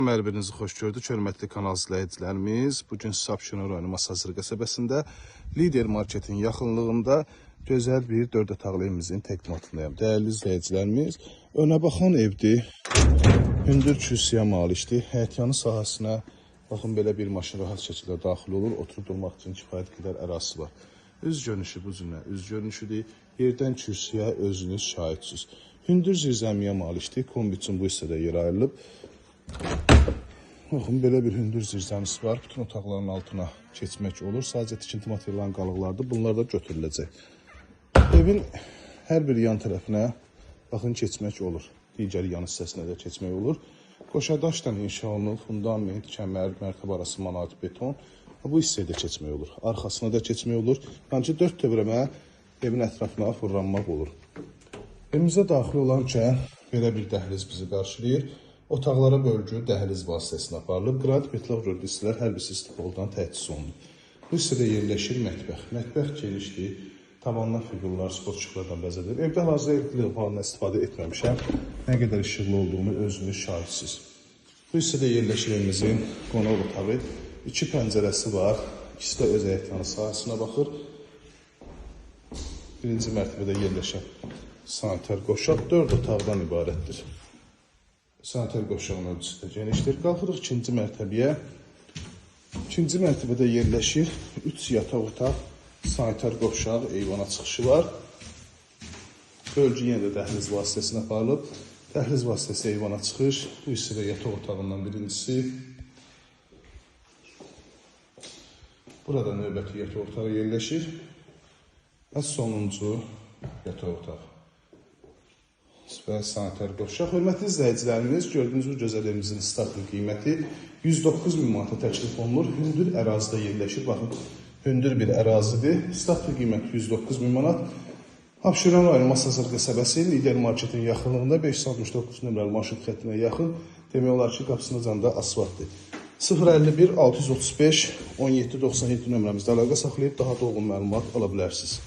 Hər birinizi xoş gördük, hörmətli kanal izləyicilərimiz. Bugün Sabşeron rayonu Masazır qəsəbəsində Lider Marketin yaxınlığında gözəl bir 4 otaqlı evimizin təqdimatındayım. Dəyərli izləyicilərimiz, önə baxan evdir, hündür kürsüyə malikdir. Həyətyanı sahəsinə baxın, belə bir maşın rahat şəkildə daxil olur, oturub durmaq üçün kifayət qədər ərazisi var. Üz görünüşü bu cürlə, üz görünüşüdür. Yerdən kürsüyə özünüz şahidsiniz. Hündür zirzəmiyə malikdir, kombi üçün bu hissədə yer ayrılıb. Baxın, belə bir hündür zirzəmisi var. Bütün otaqların altına keçmək olur. Sadəcə tikinti materialların qalıqlardır. Bunlar da götürüləcək. Evin hər bir yan tərəfinə baxın keçmək olur. Digər yan hissəsinə də keçmək olur. Qoşadaşdan inşa olunub, fundament, kəmər, mərtəbə arası monolit beton. Bu hissəyə də keçmək olur. Arxasına da keçmək olur. Yəni 4 dövrəmə evin ətrafına fırlanmaq olur. Evimizə daxil olarkən belə bir dəhliz bizi qarşılayır. Otaqlara bölgü dəhliz vasitəsilə aparılıb. Qranit metal rördislər hər birisi istifadan təchiz olunub. Bu hissədə yerləşir mətbəx. Mətbəx genişdir. Tavandan figurlar, sportçulardan bəzədir. Evdə hazır lampandan istifadə etməmişəm. Nə qədər işıqlı olduğunu özünüz şahidsiniz. Bu hissədə yerləşir evimizin qonaq otağı. 2 pəncərəsi var. İkisi də öz həyətyanı sahəsinə baxır. Birinci mərtəbədə yerləşən sanitar qoşaq 4 otaqdan ibarətdir. Sanitar qoşağın ölçüsü də genişdir. Qalxırıq ikinci mərtəbəyə. İkinci mərtəbədə yerləşir 3 yataq otaq, sanitar qoşaq, eyvana çıxışı var. Bölgü yenə də dəhliz vasitəsilə aparılıb. Dəhliz vasitəsi eyvana çıxış. Bu hissədə yataq otağından birincisi. Burada növbəti yataq otağı yerləşir. Və sonuncu yataq otağı. Və sanitar qoşaq. Hörmətli izləyicilərimiz, gördüyünüz bu gözəl evimizin startın qiyməti 109.000 manata təklif olunur. Hündür ərazidə yerləşir. Baxın, hündür bir ərazidir. Startın qiyməti 109.000 manat. Sabşeron rayonu Masazır qəsəbəsi Lider Marketin yaxınlığında 569 nömrəli marşrut xəttinə yaxın. Demək olar ki, qapısının canında asfaltdır. 051 635 1797 nömrəmizdə əlaqə saxlayıb daha dolğun məlumat ala bilərsiniz.